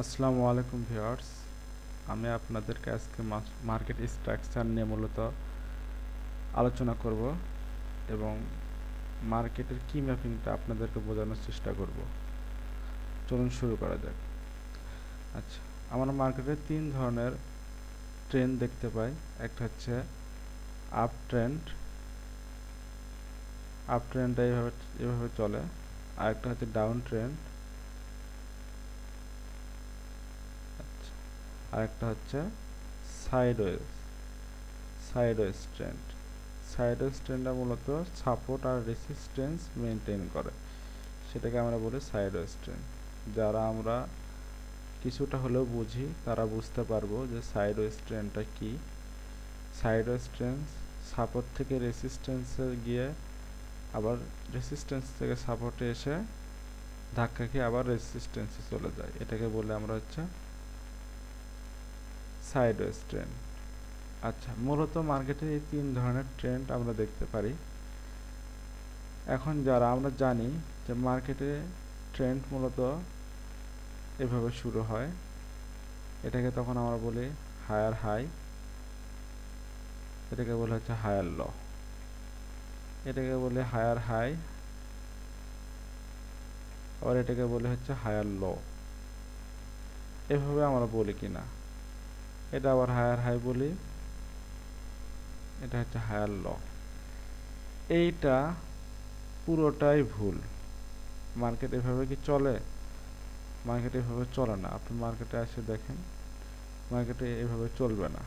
আসসালামু আলাইকুম ভিউয়ার্স, আমি আপনাদেরকে আজকে মার্কেট স্ট্রাকচার নিয়ে মূলত আলোচনা করব এবং মার্কেটের কি ম্যাপিংটা আপনাদেরকে বোঝানোর চেষ্টা করব। চলুন শুরু করা যাক। আচ্ছা, আমরা মার্কেটে তিন ধরনের ট্রেন্ড দেখতে পাই। একটা হচ্ছে আপ ট্রেন্ড, আপ ট্রেন্ডটা এভাবে চলে। আর একটা হচ্ছে ডাউন ট্রেন্ড, আচ্ছা, আর একটা হচ্ছে সাইডওয়েজ সাইডওয়েজ ট্রেন্ড। সাইডওয়েজ ট্রেন্ডটা মূলত সাপোর্ট আর রেসিস্ট্যান্স মেনটেন করে, সেটাকে আমরা বলি সাইডওয়েজ ট্রেন্ড। যারা আমরা কিছুটা হলেও বুঝি তারা বুঝতে পারবো যে সাইডওয়েজ ট্রেন্ডটা কি। সাইডওয়েজ ট্রেন্ড সাপোর্ট থেকে রেসিস্ট্যান্সে গিয়ে আবার রেসিস্ট্যান্স থেকে সাপোর্টে এসে ধাক্কা খেয়ে আবার রেসিস্ট্যান্সে চলে যায়, এটাকে বলে আমরা হচ্ছে সাইডওয়েজ ট্রেন্ড। আচ্ছা, মূলত মার্কেটে এই তিন ধরনের ট্রেন্ড আমরা দেখতে পারি। এখন যারা আমরা জানি যে মার্কেটে ট্রেন্ড মূলত এভাবে শুরু হয়, এটাকে তখন আমরা বলি হায়ার হাই, এটাকে বলে হচ্ছে হায়ার ল, এটাকে বলে হায়ার হাই, আবার এটাকে বলে হচ্ছে হায়ার লো। এভাবে আমরা বলি কিনা, এটা আবার হায়ার হাই বলি, এটা হচ্ছে হায়ার ল। এইটা পুরোটাই ভুল। মার্কেট এভাবে কি চলে? মার্কেট এভাবে চলে না। আপনি মার্কেটে এসে দেখেন, মার্কেটে এভাবে চলবে না।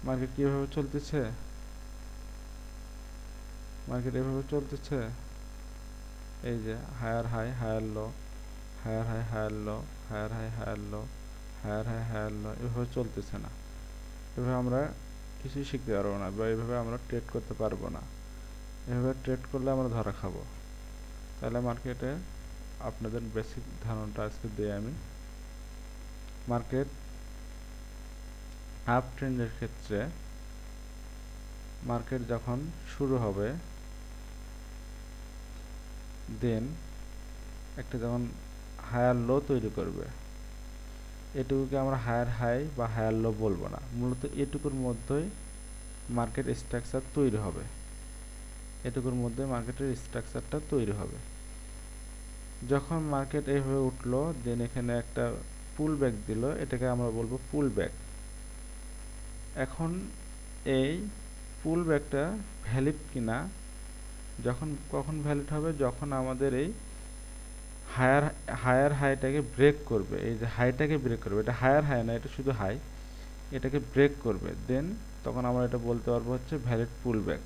মার্কেট কিভাবে চলতেছে? মার্কেট এভাবে চলতেছে, এই যে higher high higher low, higher high higher low, higher high higher low, higher high higher low, এভাবে চলতেছে না। এভাবে আমরা কিছুই শিখতে পারবো না, বা এভাবে আমরা ট্রেড করতে পারবো না। এভাবে ট্রেড করলে আমরা ধরা খাবো। তাহলে মার্কেটে আপনাদের বেসিক ধারণাটা আজকে দিই আমি। মার্কেট আপ ট্রেন্ডের ক্ষেত্রে মার্কেট যখন শুরু হবে, দেন একটা যখন হায়ার লো তৈরি করবে, এটুকুকে আমরা হায়ার হাই বা হায়ার লো বলবো না, মূলত এটুকুর মধ্যেই মার্কেট স্ট্রাকচার তৈরি হবে। এটুকুর মধ্যে মার্কেটের স্ট্রাকচারটা তৈরি হবে। যখন মার্কেট এইভাবে উঠলো, দেন এখানে একটা পুল ব্যাক দিল, এটাকে আমরা বলবো পুল ব্যাক। এখন এই পুল ব্যাকটা ভ্যালিড কিনা, কখন ভ্যালিড হবে? যখন আমাদের এই হায়ার হায়ার হাইটাকে ব্রেক করবে, এই যে হাইটাকে ব্রেক করবে, এটা হায়ার হাই না, এটা শুধু হাই, এটাকে ব্রেক করবে, দেন তখন আমরা এটা বলতে পারবো হচ্ছে ভ্যালিড পুল ব্যাক।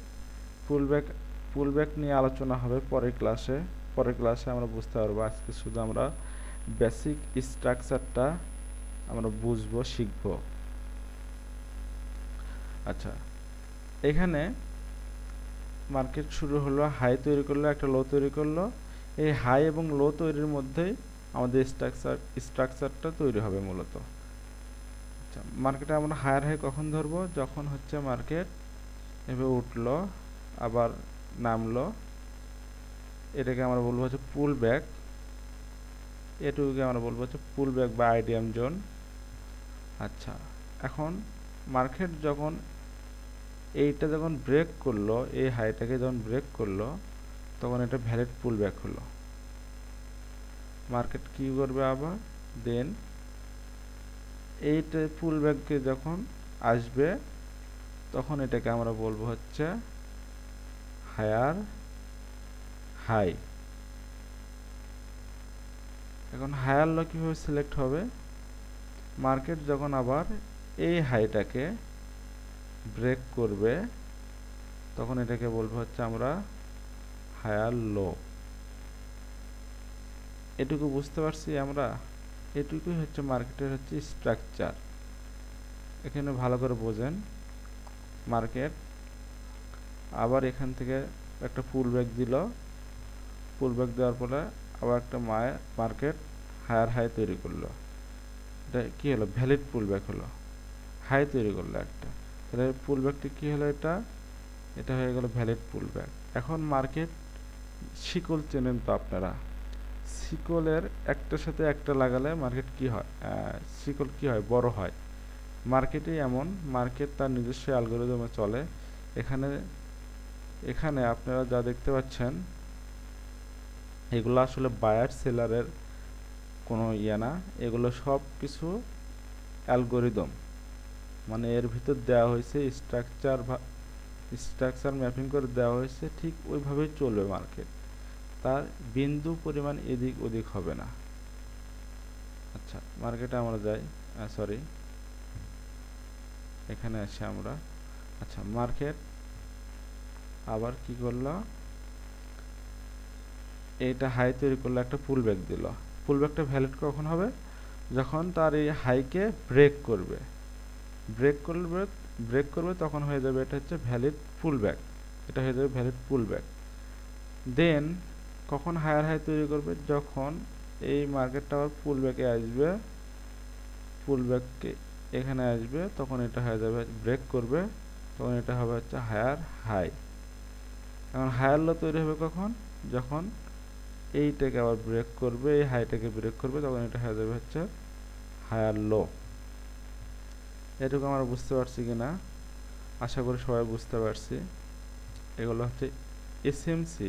পুল ব্যাক পুল ব্যাক নিয়ে আলোচনা হবে পরের ক্লাসে আমরা বুঝতে পারবো। আজকে শুধু আমরা বেসিক স্ট্রাকচারটা আমরা বুঝবো, শিখবো। আচ্ছা, এখানে মার্কেট শুরু হলো, হাই তৈরি করলো, একটা লো তৈরি করলো। এই হাই এবং লো তৈরির মধ্যেই আমাদের স্ট্রাকচারটা তৈরি হবে মূলত। আচ্ছা, মার্কেটে আমরা হায়ার হাই কখন ধরবো? যখন হচ্ছে মার্কেট এভাবে উঠলো আবার নামলো, এটাকে আমরা বলবো হচ্ছে পুল ব্যাক। এটুকুকে আমরা বলবো হচ্ছে পুল ব্যাক বা আইডিয়াম জোন। আচ্ছা, এখন মার্কেট যখন এইটা যখন ব্রেক করলো, এই হাইটাকে যখন ব্রেক করলো, তখন এটা ভ্যালিড পুল ব্যাক হলো। মার্কেট কি করবে আবার? দেন এইটা পুল ব্যাকে যখন আসবে, তখন এটাকে আমরা বলবো হচ্ছে হায়ার হাই। এখন হায়ার লো কীভাবে সিলেক্ট হবে? মার্কেট যখন আবার এই হাইটাকে ব্রেক করবে, তখন এটাকে বলবো হচ্ছে আমরা হায়ার লো। এটুকু বুঝতে পারছি আমরা? এটুকুই হচ্ছে মার্কেটের হচ্ছে স্ট্রাকচার। এখানে ভালো করে বোঝেন। মার্কেট আবার এখান থেকে একটা পুল ব্যাক দিল, পুল ব্যাক দেওয়ার পরে আবার একটা মার্কেট হায়ার হাই তৈরি করলো। এটা কি হলো? ভ্যালিড পুল ব্যাক হলো। হাই তৈরি করলো একটা, তাহলে পুল ব্যাকটা কি হলো? এটা এটা হয়ে গেল ভ্যালিড পুল ব্যাক। এখন মার্কেট শিকল চেনেন তো আপনারা, শিকলের একটার সাথে একটা লাগালে মার্কেট কি হয়, শিকল কি হয়, বড় হয়। মার্কেটই এমন, মার্কেট তার নিজস্ব অ্যালগরিদমে চলে। এখানে এখানে আপনারা যা দেখতে পাচ্ছেন এগুলো আসলে বায়ার সেলারের কোনো ইয়ে না, এগুলো সব কিছু অ্যালগরিদম, মানে এর ভিতর দেওয়া হয়েছে স্ট্রাকচার ম্যাপিং করে দেওয়া হয়েছে, ঠিক ওইভাবেই চলবে মার্কেট, তার বিন্দু পরিমাণ এদিক ওদিক হবে না। আচ্ছা, মার্কেটে আমরা যাই, সরি এখানে আসি আমরা। আচ্ছা, মার্কেট আবার কি করলো, এইটা হাই তৈরি করলো, একটা পুল ব্যাক দিল। পুল ব্যাকটা ভ্যালিড কখন হবে, যখন তার এই হাইকে ব্রেক করবে, ব্রেক করবে ব্রেক করবে তখন হয়ে যাবে এটা হচ্ছে ভ্যালিড পুল ব্যাক, এটা হয়ে যাবে ভ্যালিড পুল ব্যাক। দেন কখন হায়ার হাই তৈরি করবে, যখন এই মার্কেটটা আবার পুল ব্যাকে আসবে, পুল ব্যাককে এখানে আসবে, তখন এটা হয়ে যাবে ব্রেক করবে, তখন এটা হবে হচ্ছে হায়ার হাই। এখন হায়ার লো তৈরি হবে কখন, যখন এইটাকে আবার ব্রেক করবে, এই হাইটাকে ব্রেক করবে, তখন এটা হয়ে যাবে হচ্ছে হায়ার লো। এটুকু আমরা বুঝতে পারছি কিনা, আশা করি সবাই বুঝতে পারছি। এগুলো হচ্ছে এসএমসি,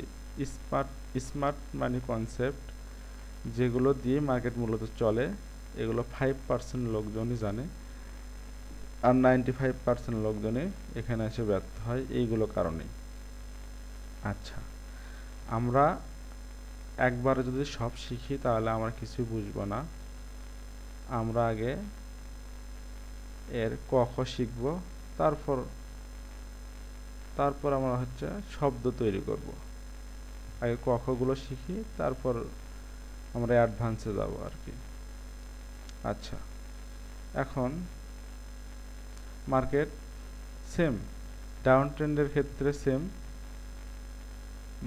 স্মার্ট স্মার্ট মানি কনসেপ্ট, যেগুলো দিয়ে মার্কেট মূলত চলে। এগুলো 5% লোকজনই জানে, আর 95% লোকজনই এখানে এসে ব্যর্থ হয় এইগুলো কারণেই। আচ্ছা, আমরা একবারে যদি সব শিখি তাহলে আমরা কিছুই বুঝবো না। আমরা আগে এর ক খ শিখব, তারপর তারপর আমরা হচ্ছে শব্দ তৈরি করব। আগে ক খ গুলো শিখি, তারপর আমরা অ্যাডভান্সে যাব আর কি। আচ্ছা, এখন মার্কেট সেম, ডাউন ট্রেন্ডের ক্ষেত্রে সেম,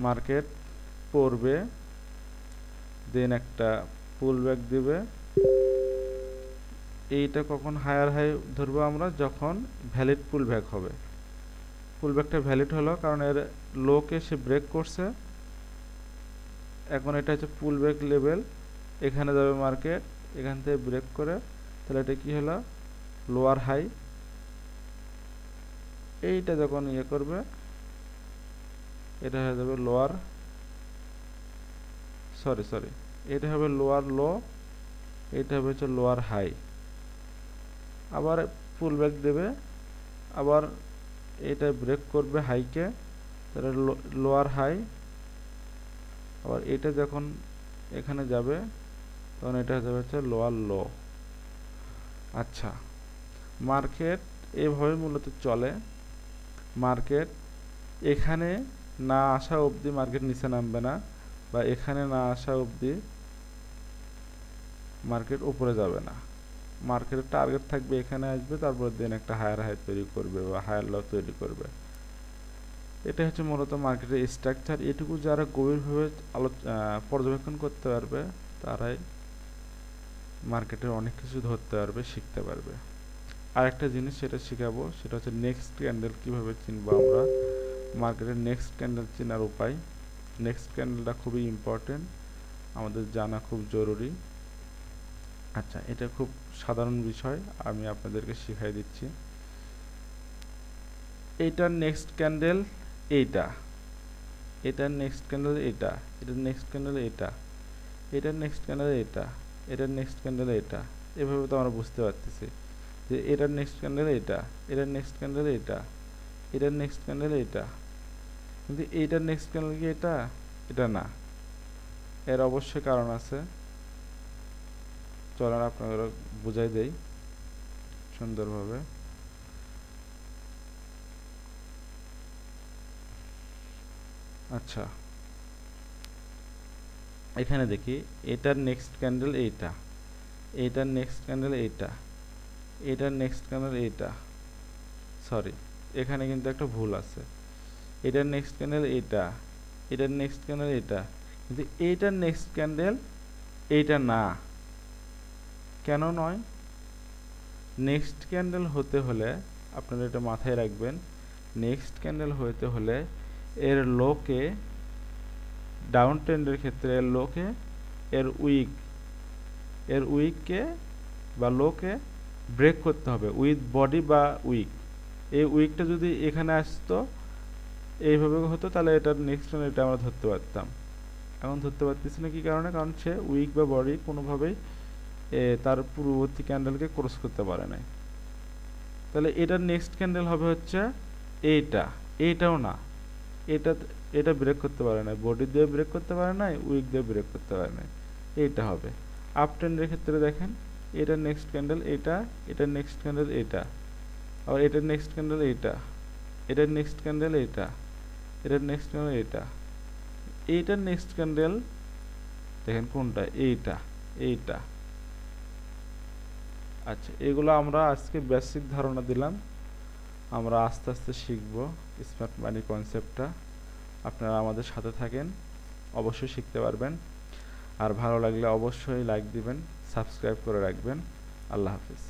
মার্কেট পড়বে, দেন একটা পুল ব্যাক দিবে। এইটা কখন হায়ার হাই ধরবো আমরা, যখন ভ্যালিড পুল ব্যাক হবে। পুল ব্যাকটা ভ্যালিড হলো কারণ এর লোকে সে ব্রেক করছে, এখন এটা হচ্ছে পুল ব্যাক লেভেল, এখানে যাবে মার্কেট, এখান থেকে ব্রেক করে, তাহলে এটা কি হলো, লোয়ার হাই। এইটা যখন ইয়ে করবে, এটা হয়ে যাবে লোয়ার, সরি এটা হবে লোয়ার লো, এটা হবে হচ্ছে লোয়ার হাই। আবার পুল ব্যাক দেবে, আবার এটা ব্রেক করবে হাইকে, তাহলে লোয়ার হাই। আবার এটা যখন এখানে যাবে, তখন এটা যাবে হচ্ছে লোয়ার লো। আচ্ছা, মার্কেট এভাবে মূলত চলে। মার্কেট এখানে না আসা অবধি মার্কেট নিচে নামবে না, বা এখানে না আসা অবধি মার্কেট উপরে যাবে না। মার্কেটের টার্গেট থাকবে এখানে আসবে, তারপর দিন একটা হায়ার হাই তৈরি করবে বা হায়ার লো তৈরি করবে। এটা হচ্ছে মূলত মার্কেটের স্ট্রাকচার। এটুকু যারা গভীরভাবে পর্যবেক্ষণ করতে পারবে, তারাই মার্কেটের অনেক কিছু ধরতে পারবে, শিখতে পারবে। আর একটা জিনিস সেটা শেখাবো, সেটা হচ্ছে নেক্সট ক্যান্ডেল কিভাবে চিনবো আমরা। মার্কেটের নেক্সট ক্যান্ডেল চেনার উপায়, নেক্সট ক্যান্ডেলটা খুবই ইম্পর্টেন্ট, আমাদের জানা খুব জরুরি। আচ্ছা, এটা খুব সাধারণ বিষয়, আমি আপনাদেরকে শিখাই দিচ্ছি। এইটার নেক্সট ক্যান্ডেল এইটা, এটার নেক্সট ক্যান্ডেল এটা, এটার নেক্সট ক্যান্ডেল এটা, এটার নেক্সট ক্যান্ডেল এটা, এটার নেক্সট ক্যান্ডেল এটা। এভাবে তো আমরা বুঝতে পারতেছি যে এটার নেক্সট ক্যান্ডেল এটা, এটার নেক্সট ক্যান্ডেল এটা, এটার নেক্সট ক্যান্ডেল এটা। কিন্তু এইটার নেক্সট ক্যান্ডেল কি এটা? এটা না, এর অবশ্যই কারণ আছে। চলেন আপনাদের বুঝাই দেই সুন্দরভাবে। আচ্ছা, এখানে দেখি এটার নেক্সট ক্যান্ডেল এইটা, এইটার নেক্সট ক্যান্ডেল এইটা, এটার নেক্সট ক্যান্ডেল এইটা। সরি, এখানে কিন্তু একটা ভুল আছে। এটার নেক্সট ক্যান্ডেল এইটা, এটার নেক্সট ক্যান্ডেল এইটা, কিন্তু এইটার নেক্সট ক্যান্ডেল এইটা না। কেন নয়? নেক্সট ক্যান্ডেল হতে হলে আপনারা এটা মাথায় রাখবেন, নেক্সট ক্যান্ডেল হতে হলে এর লোকে, ডাউন ট্রেন্ডের ক্ষেত্রে এর লোকে এর উইক উইককে বা লোকে ব্রেক করতে হবে উইথ বডি বা উইক। এই উইকটা যদি এখানে আসতো এইভাবে হতো তাহলে এটার নেক্সট এটা আমরা ধরতে পারতাম। এখন ধরতে পারতেছি না কি কারণে, কারণ সে উইক বা বডি কোনোভাবেই তার পূর্ববর্তী ক্যান্ডেলকে ক্রস করতে পারে নাই। তাহলে এটার নেক্সট ক্যান্ডেল হবে হচ্ছে এইটাও না, এটা এটা ব্রেক করতে পারে না, বডি দিয়ে ব্রেক করতে পারে না, উইক দিয়ে ব্রেক করতে পারে না, এইটা হবে। আপ ট্রেন্ডের ক্ষেত্রে দেখেন এটার নেক্সট ক্যান্ডেল এটার নেক্সট ক্যান্ডেল আবার এটার নেক্সট ক্যান্ডেল এটার নেক্সট ক্যান্ডেল এটার নেক্সট ক্যান্ডেল এইটার নেক্সট ক্যান্ডেল দেখেন কোনটা, এইটা। আচ্ছা, এগুলো আমরা আজকে বেসিক ধারণা দিলাম, আমরা আস্তে আস্তে শিখব স্মার্ট মানি কনসেপ্টটা। আপনারা আমাদের সাথে থাকেন, অবশ্যই শিখতে পারবেন। আর ভালো লাগলে অবশ্যই লাইক দিবেন, সাবস্ক্রাইব করে রাখবেন। আল্লাহ হাফিজ।